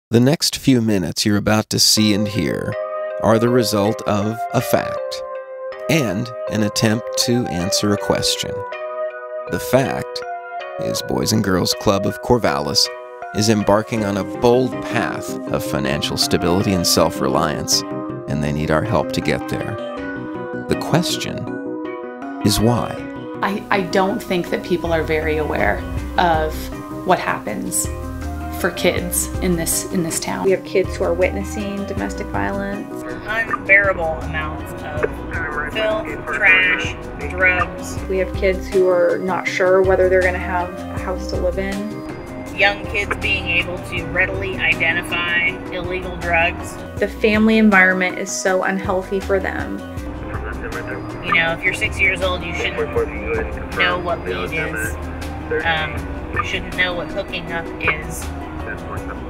The next few minutes you're about to see and hear are the result of a fact and an attempt to answer a question. The fact is Boys and Girls Club of Corvallis is embarking on a bold path of financial stability and self-reliance, and they need our help to get there. The question is why? I don't think that people are very aware of what happens for kids in this town. We have kids who are witnessing domestic violence. Unbearable amounts of filth, trash, drugs. We have kids who are not sure whether they're going to have a house to live in. Young kids being able to readily identify illegal drugs. The family environment is so unhealthy for them. You know, if you're 6 years old, you shouldn't know what weed is. You shouldn't know what hooking up is.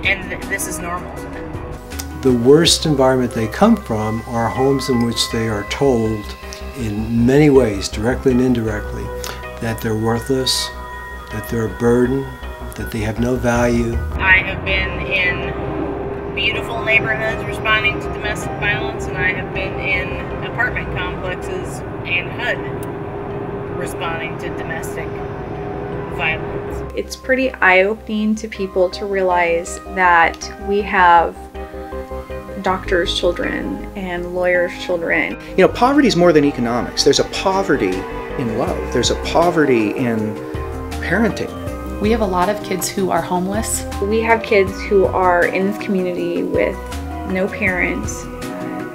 And this is normal to them. The worst environment they come from are homes in which they are told in many ways, directly and indirectly, that they're worthless, that they're a burden, that they have no value. I have been in beautiful neighborhoods responding to domestic violence, and I have been in apartment complexes and HUD responding to domestic violence. It's pretty eye-opening to people to realize that we have doctors' children and lawyers' children. You know, poverty is more than economics. There's a poverty in love. There's a poverty in parenting. We have a lot of kids who are homeless. We have kids who are in this community with no parents,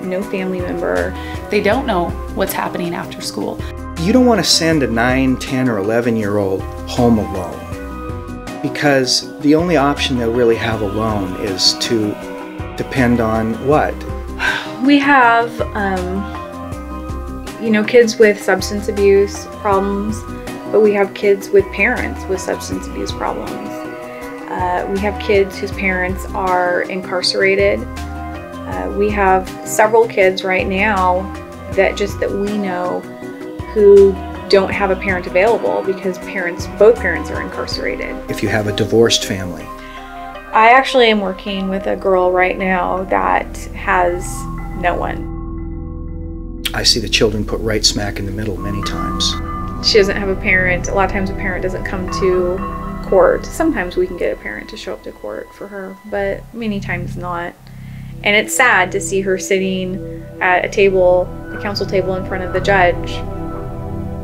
no family member. They don't know what's happening after school. You don't want to send a 9, 10, or 11-year-old home alone, because the only option they'll really have alone is to depend on what? We have, kids with substance abuse problems, but we have kids with parents with substance abuse problems. We have kids whose parents are incarcerated. We have several kids right now that we know who don't have a parent available because both parents are incarcerated. If you have a divorced family. I actually am working with a girl right now that has no one. I see the children put right smack in the middle many times. She doesn't have a parent. A lot of times a parent doesn't come to court. Sometimes we can get a parent to show up to court for her, but many times not. And it's sad to see her sitting at a council table in front of the judge,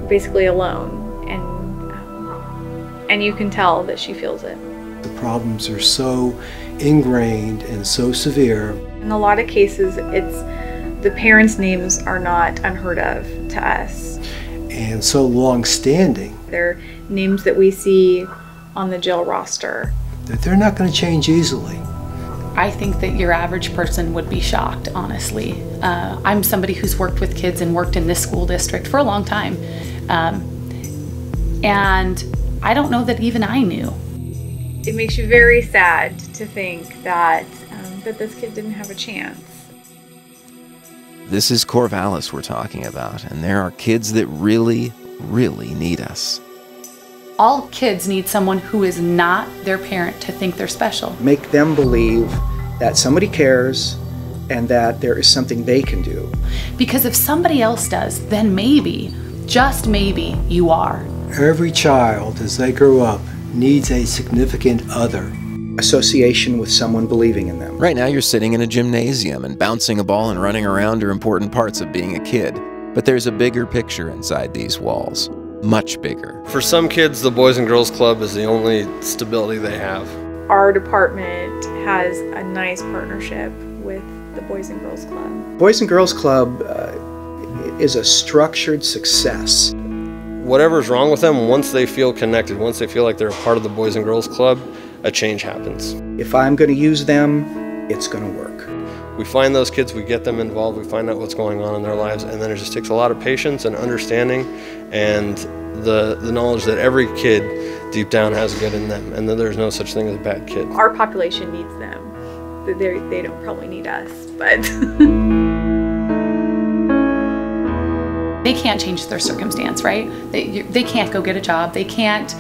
basically alone, and you can tell that she feels it. The problems are so ingrained and so severe. In a lot of cases, the parents' names are not unheard of to us. And so long-standing. They're names that we see on the jail roster. That they're not going to change easily. I think that your average person would be shocked, honestly. I'm somebody who's worked with kids and worked in this school district for a long time. And I don't know that even I knew. It makes you very sad to think that this kid didn't have a chance. This is Corvallis we're talking about, and there are kids that really, really need us. All kids need someone who is not their parent to think they're special. Make them believe that somebody cares and that there is something they can do. Because if somebody else does, then maybe, just maybe, you are. Every child, as they grow up, needs a significant other. Association with someone believing in them. Right now you're sitting in a gymnasium, and bouncing a ball and running around are important parts of being a kid. But there's a bigger picture inside these walls. Much bigger. For some kids, the Boys and Girls Club is the only stability they have. Our department has a nice partnership with the Boys and Girls Club. Boys and Girls Club is a structured success. Whatever's wrong with them, once they feel connected, once they feel like they're a part of the Boys and Girls Club, a change happens. If I'm going to use them, it's going to work. We find those kids, we get them involved, we find out what's going on in their lives, and then it just takes a lot of patience and understanding and the knowledge that every kid deep down has good in them, and that there's no such thing as a bad kid. Our population needs them. They don't probably need us, but... They can't change their circumstance, right? They can't go get a job. They can't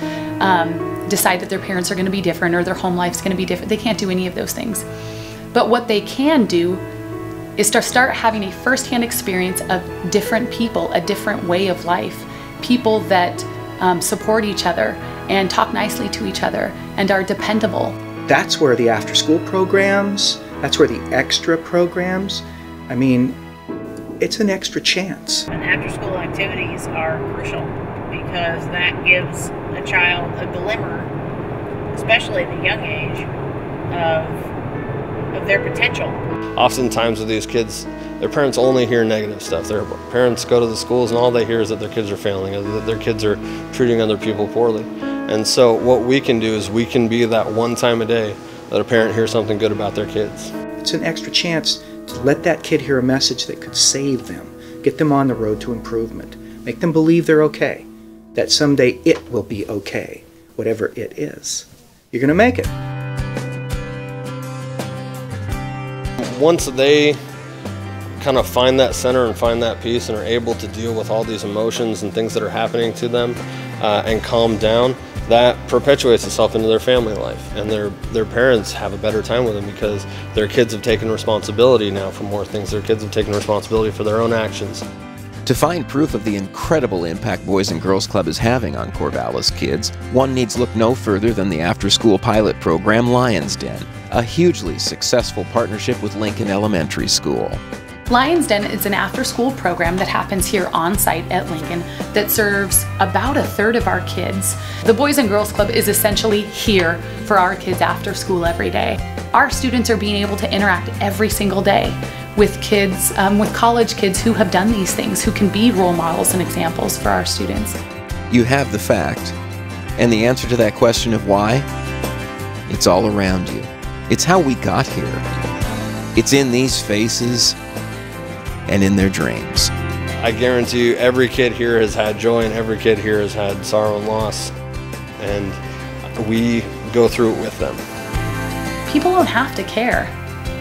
decide that their parents are going to be different or their home life's going to be different. They can't do any of those things. But what they can do is to start having a firsthand experience of different people, a different way of life, people that support each other and talk nicely to each other and are dependable. That's where the after-school programs, that's where the extra programs, I mean, it's an extra chance. And after-school activities are crucial because that gives a child a glimmer, especially at a young age, of their potential. Oftentimes with these kids, their parents only hear negative stuff. Their parents go to the schools and all they hear is that their kids are failing, that their kids are treating other people poorly. And so what we can do is we can be that one time a day that a parent hears something good about their kids. It's an extra chance to let that kid hear a message that could save them, get them on the road to improvement, make them believe they're okay, that someday it will be okay, whatever it is. You're going to make it. Once they kind of find that center and find that peace and are able to deal with all these emotions and things that are happening to them and calm down, that perpetuates itself into their family life, and their parents have a better time with them because their kids have taken responsibility now for more things. Their kids have taken responsibility for their own actions. To find proof of the incredible impact Boys and Girls Club is having on Corvallis kids, one needs look no further than the after-school pilot program Lion's Den, a hugely successful partnership with Lincoln Elementary School. Lion's Den is an after-school program that happens here on site at Lincoln that serves about a third of our kids. The Boys and Girls Club is essentially here for our kids after school every day. Our students are being able to interact every single day with kids, with college kids who have done these things, who can be role models and examples for our students. You have the fact, and the answer to that question of why? It's all around you. It's how we got here. It's in these faces and in their dreams. I guarantee you every kid here has had joy and every kid here has had sorrow and loss, and we go through it with them. People don't have to care.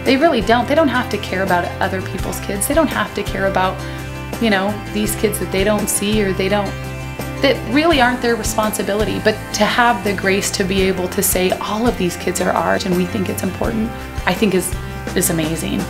They really don't. They don't have to care about other people's kids. They don't have to care about, you know, these kids that they don't see or that really aren't their responsibility. But to have the grace to be able to say all of these kids are ours and we think it's important, I think is amazing.